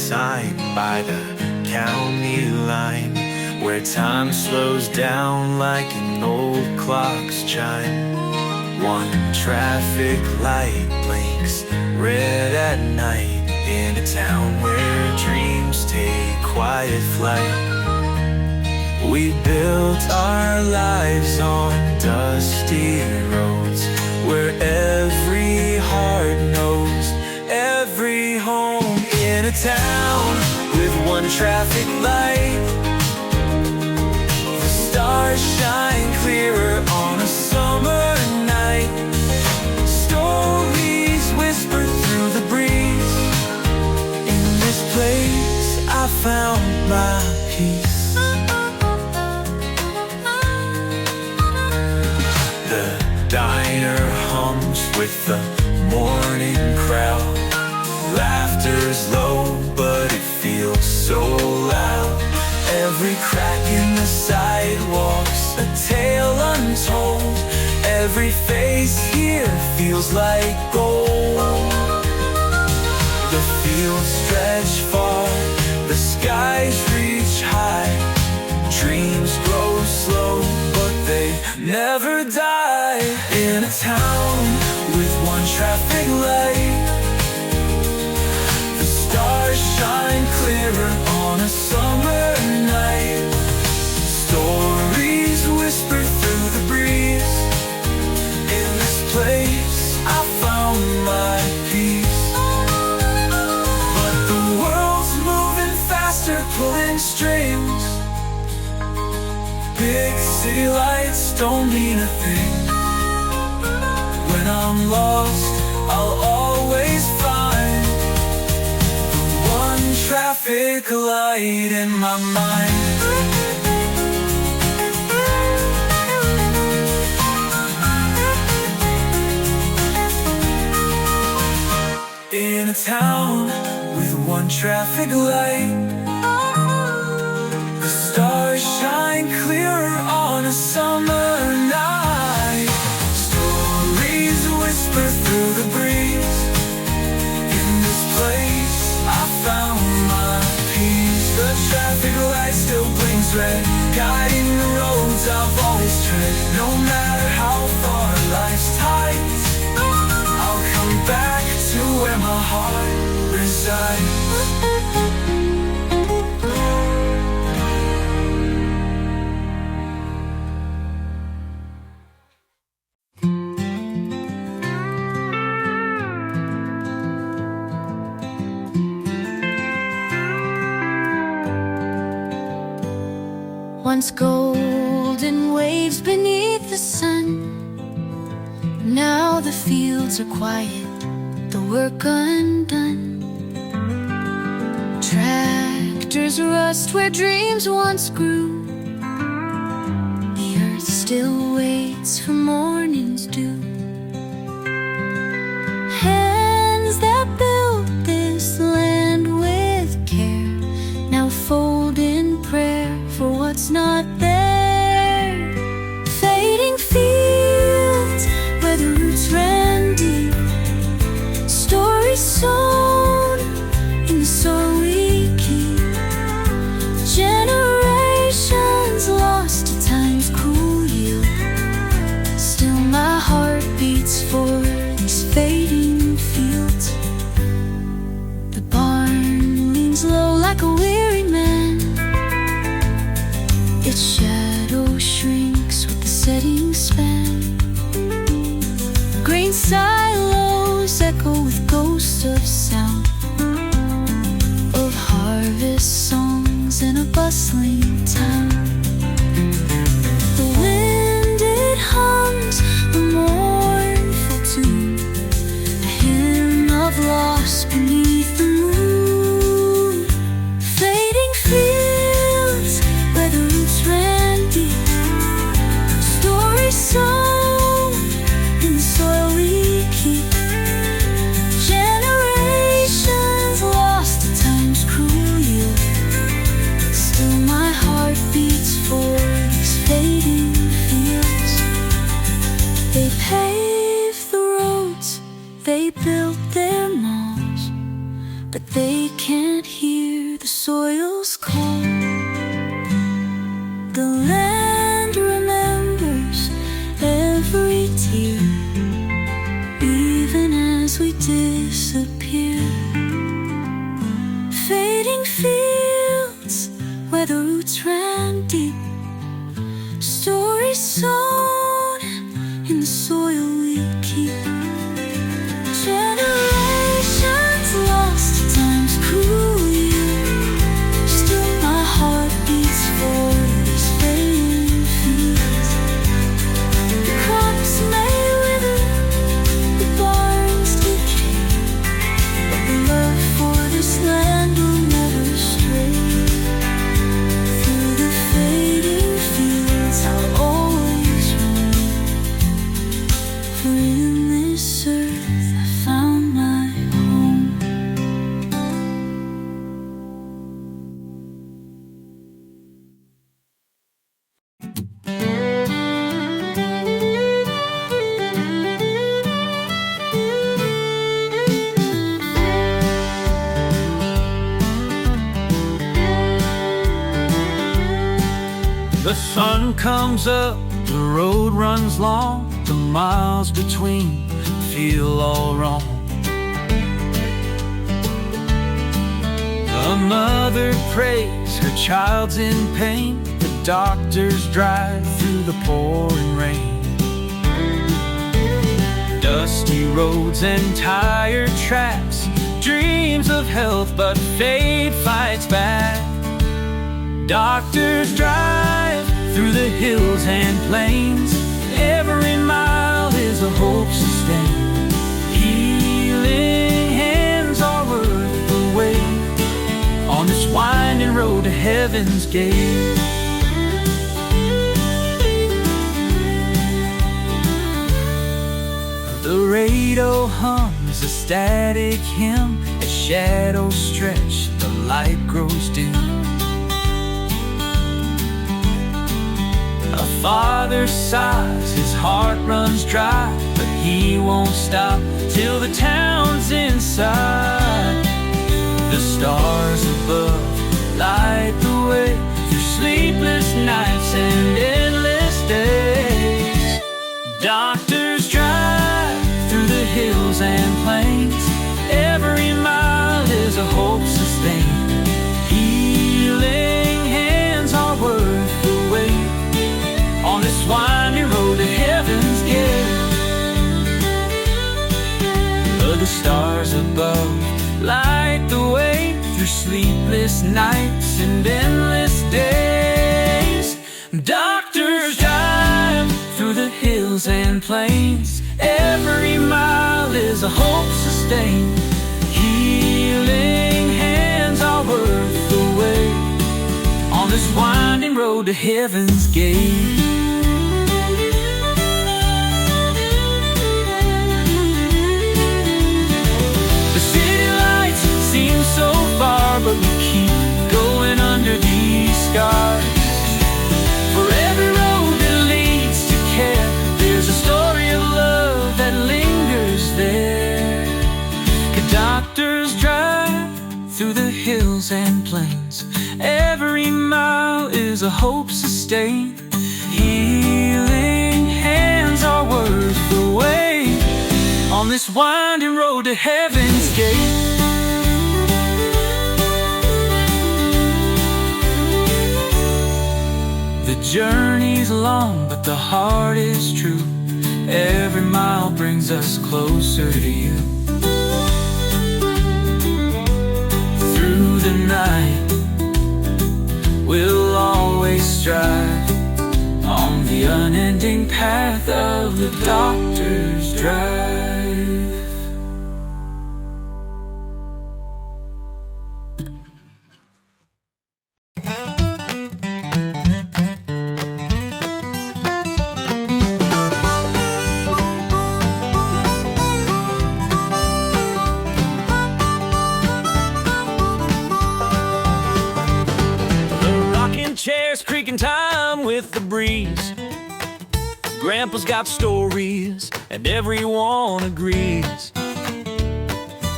sign by the county line, where time slows down like an old clock's chime. One traffic light blinks red at night, in a town where dreams take quiet flight. We built our lives on dusty roads, where every heart knows every home. In a town with one traffic light, the stars shine clearer on a summer night. Stories whisper through the breeze. In this place I found my peace. The diner hums with the morning crowd. Laughter's low, but it feels so loud. Every crack in the sidewalks, a tale untold. Every face here feels like gold. The fields stretch far, the skies reach high. Dreams grow slow, but they never die. In a town with one traffic light, the stars shine clearer on a summer night. Stories whisper through the breeze. In this place I found my peace. But the world's moving faster, pulling strings. Big city lights don't mean a thing. When I'm lost, I'll always find the one traffic light in my mind. In a town with one traffic light, the stars shine clearer on a summer night. Stories whisper through the breeze. In this place I found my peace. The traffic light still blinks red, guiding the roads I've always tread. No matter how far life's tight, I'll come back to where my heart resides. Once golden waves beneath the sun, now the fields are quiet, the work undone. Tractors rust where dreams once grew. The earth still waits for morning's dew. Hands that built this land with care now fold in prayer for what's not there. Fading fields where the roots ran deep, stories sown in the soil we keep. Generations lost to time's cruel yield. Still my heart beats for these fading fields. The barn leans low like a weary man. Its shadow shrinks with the setting span. Grain silos echo with ghosts of sound, of harvest songs in a bustling town. The wind, it hums the mournful tune, a hymn of loss beneath the moon. Fading fields where the roots ran deep, stories sown in the soil we keep. Generations lost to time's cruel yield. Still my heart beats roots ran deep, stories sown in the soil we keep. Generations lost to time's cruel year, still my heart beats for these fading fields. The crops may wither, the barns decay, but the love for this land will never stray. Through the fading fields I'll always remain, for in this earth I found my home. The sun comes up, the road runs long, the miles between feel all wrong. A mother prays her child's in pain, the doctors drive through the pouring rain. Dusty roads and tired tracks, dreams of health but fate fights back. Doctors drive through the hills and plains, every mile is a hope sustained. Healing hands are worth the wait on this winding road to heaven's gate. The radio hums a static hymn, as shadows stretch, the light grows dim. A father sighs, his heart runs dry, but he won't stop till the town's inside. The stars above light the way through sleepless nights and endless days. Doctors drive through the hills and plains, every mile is a hope sustained. Healing hands are worth the wait on this winding road to heaven's gate. But the stars above light the way through sleepless nights and endless days. Doctors drive through the hills and plains, every mile is a hope sustained. Healing hands are worth the wait on this winding road to heaven's gate. So far, but we keep going under these scars. For every road that leads to care, there's a story of love that lingers there. Doctors drive through the hills and plains, every mile is a hope sustained. Healing hands are worth the wait on this winding road to heaven's gate. The journey's long, but the heart is true. Every mile brings us closer to you. Through the night, we'll always strive on the unending path of the doctor's drive. Chairs creaking time with the breeze. Grandpa's got stories and everyone agrees,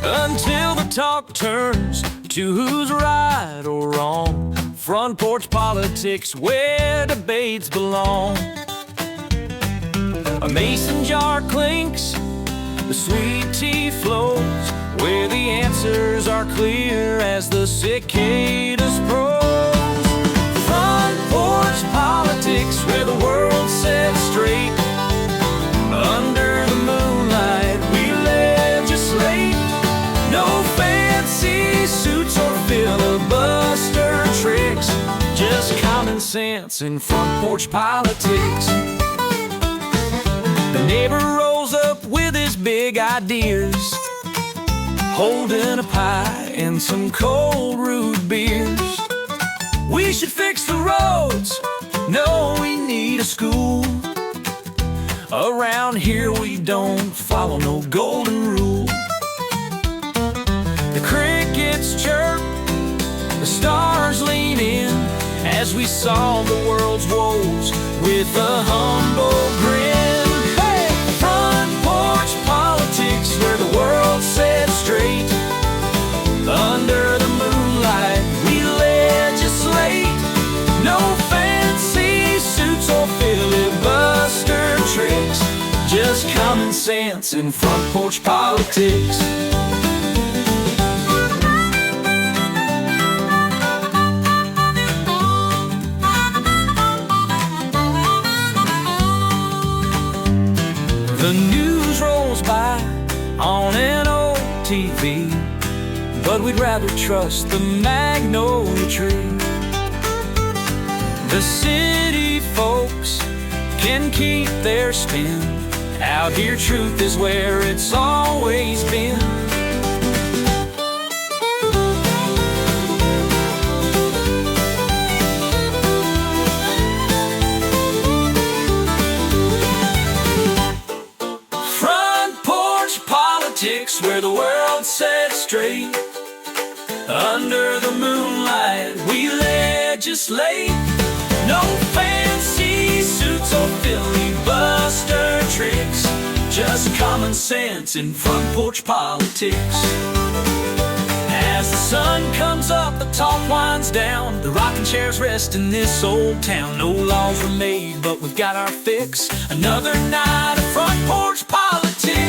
until the talk turns to who's right or wrong. Front porch politics where debates belong. A mason jar clinks, the sweet tea flows, where the answers are clear as the cicadas prose. common sense in front porch politics. The neighbor rolls up with his big ideas, holding a pie and some cold root beers. We should fix the roads, no, we need a school. Around here we don't follow no golden rule. The crickets chirp, the stars lean in, as we solve the world's woes with a humble grin. Hey! Front porch politics, where the world's set straight. Under the moonlight we legislate. No fancy suits or filibuster tricks, just common sense in front porch politics. The news rolls by on an old TV, but we'd rather trust the magnolia tree. The city folks can keep their spin. Out here truth is where it's always been. Front porch politics, where the world's set straight. Under the moonlight we legislate. No fancy suits or filibuster tricks, just common sense in front porch politics. As the sun comes up, the talk winds down. The rocking chairs rest in this old town. No laws were made, but we've got our fix. Another night of front porch politics.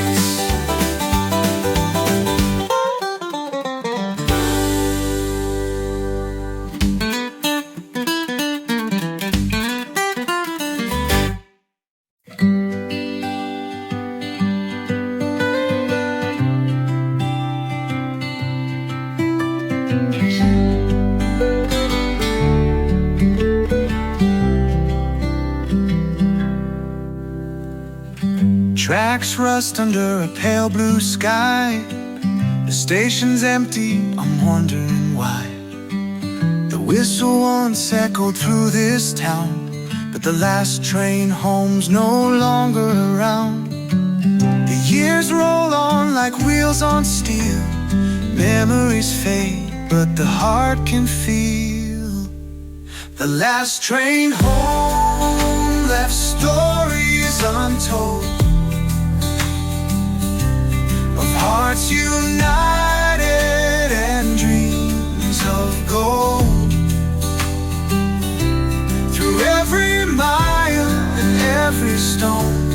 Tracks rust under a pale blue sky. The station's empty, I'm wondering why. The whistle once echoed through this town, but the last train home's no longer around. The years roll on like wheels on steel. Memories fade, but the heart can feel. The last train home left stories untold, hearts united and dreams of gold. Through every mile and every stone,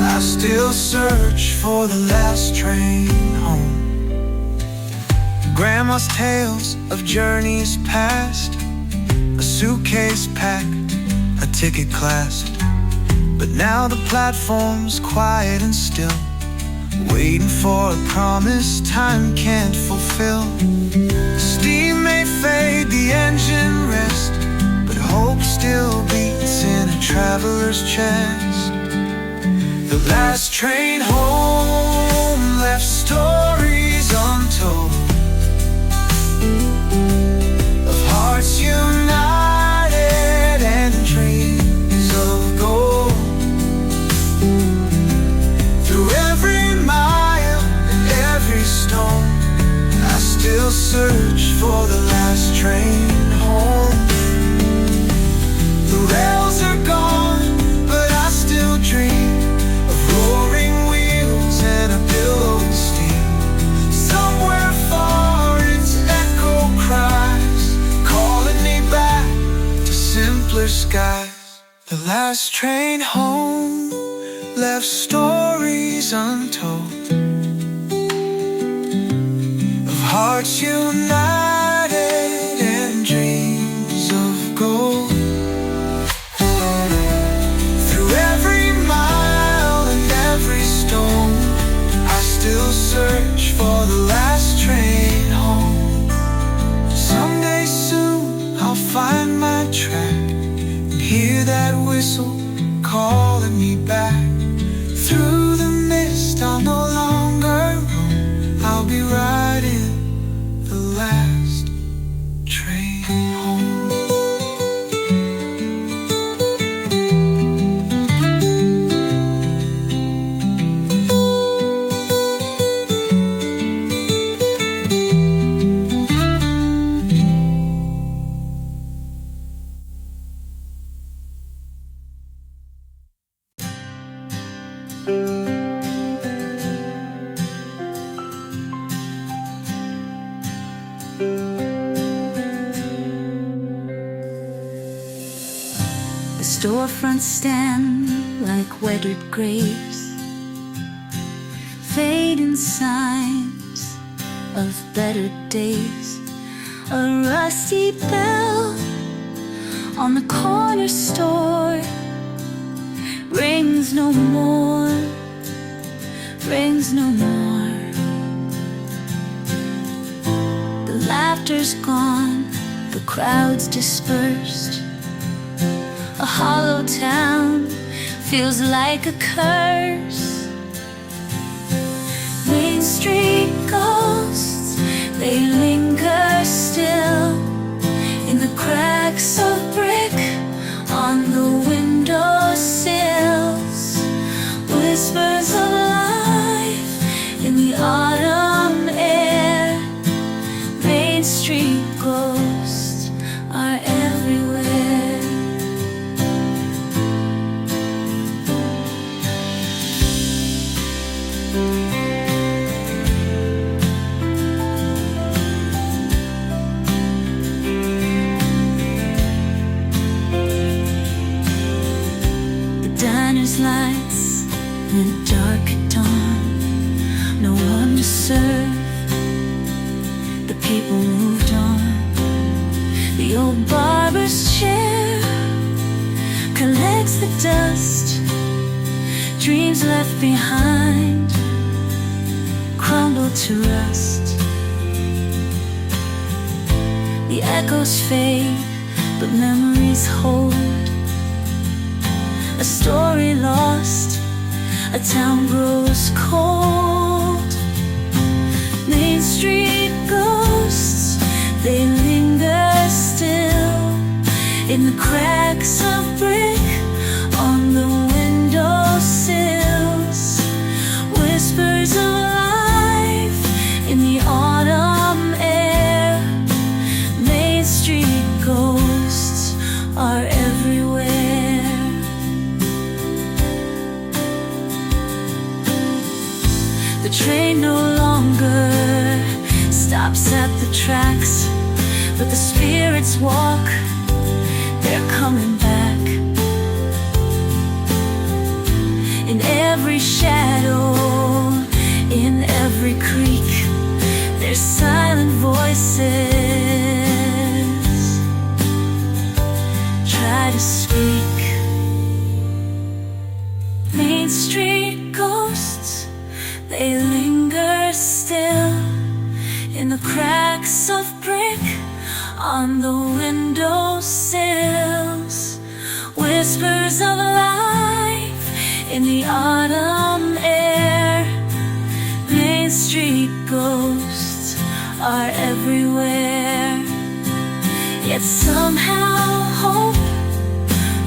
I still search for the last train home. Grandma's tales of journeys past, a suitcase packed, a ticket clasped. But now the platform's quiet and still, waiting for a promise time can't fulfill. The steam may fade, the engine rest, but hope still beats in a traveler's chest. The last train home left stories untold, of hearts united and dreams of gold. Through every mile and every stone, I still search for the last train home. The rails are gone, but I still dream of roaring wheels and a billowing steam. Somewhere far its echo cries, calling me back to simpler skies. The last train home left stories untold, of hearts united and dreams of gold. Through every mile and every stone, I still search for the last train home. Someday soon I'll find my track whistle calling me back. Through the mist I'll no longer roam. I'll be riding the last train home. The storefronts stand like weathered graves, fading signs of better days. A rusty bell on the corner store rings no more, rings no more. The laughter's gone, the crowd's dispersed. A hollow town feels like a curse. Main Street ghosts, they linger still in the cracks of brick on the windowsills. Whispers of life in the autumn air. Main Street ghosts are everywhere. Lights went dark at dawn, no one to serve. The people moved on. The old barber's chair collects the dust. Dreams left behind crumble to rust. The echoes fade, but memories hold. A story lost, a town grows cold. Main Street ghosts, they linger still in the cracks of brick on the windowsills. Whispers of life in the autumn air. Main Street ghosts are everywhere. The train no longer stops at the tracks, but the spirits walk, they're coming back. In every shadow, in every creek, there's silent voices try to speak. Main Street ghosts, they linger still in the cracks of brick on the windowsills. Whispers of life in the autumn air. Main Street ghosts are everywhere. Yet somehow hope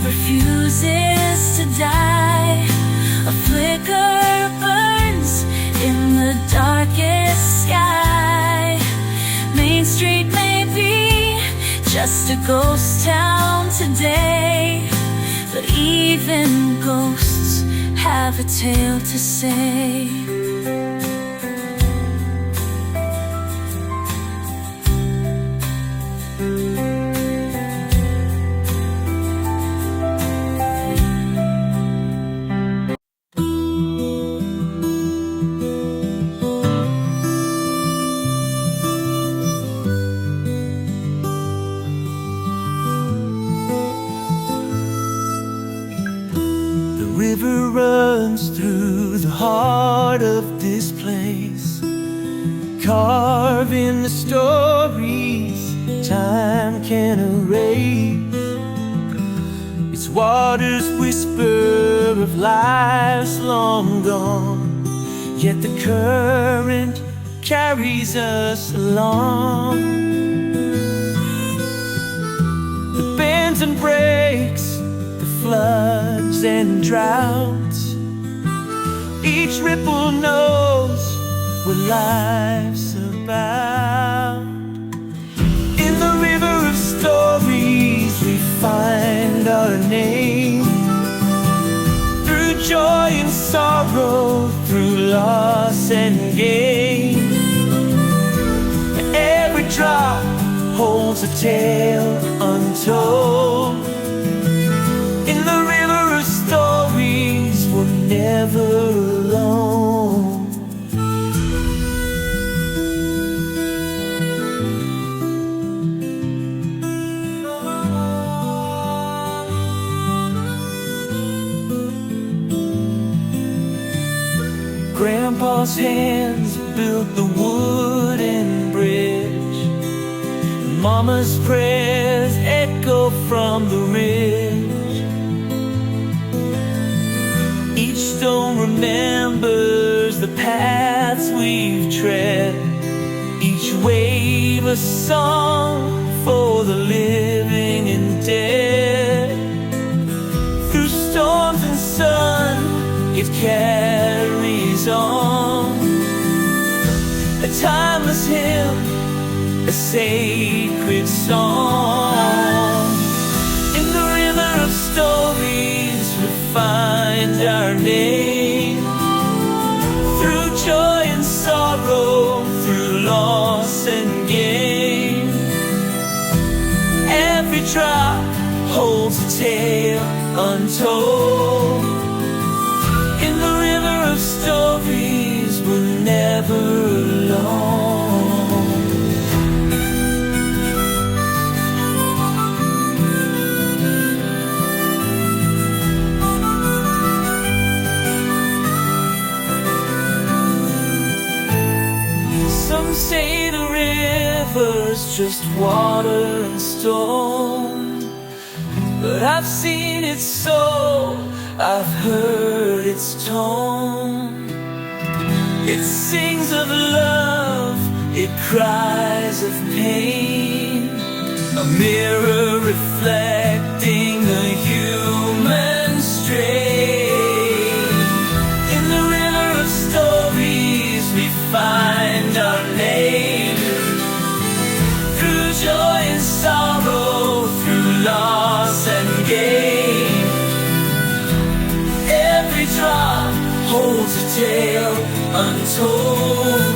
refuses to die. A flicker burns in the darkest sky. Main Street may be just a ghost town today, but even ghosts have a tale to say. River runs through the heart of this place, carving the stories time can't erase. its waters whisper of lives long gone, yet the current carries us along. The bends and breaks, the floods and droughts, each ripple knows what life's about. In the river of stories we find our name, through joy and sorrow, through loss and gain. Every drop holds a tale untold. In the river of stories we're never alone. Grandpa's hands built the wooden bridge, Mama's prayers echo from the ridge. Each stone remembers the paths we've tread, each wave a song for the living and dead. Through storms and sun it carries on, a timeless hymn, a sacred song. In the river of stories we find our name, through joy and sorrow, through loss and gain. Every drop holds a tale untold. In the river of stories we're never alone. Some say the river's just water and stone, but I've seen it so, I've heard its tone. It sings of love, it cries of pain, a mirror reflecting the human strain. In the river of stories we find our name, through joy and sorrow, through loss and gain. Every drop holds a tale untold.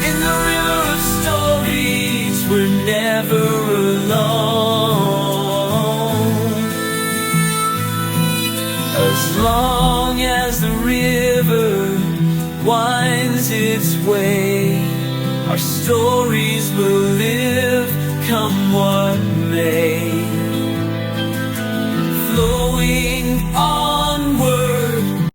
In the river of stories we're never alone. As long as the river winds its way, our stories will live, come what may.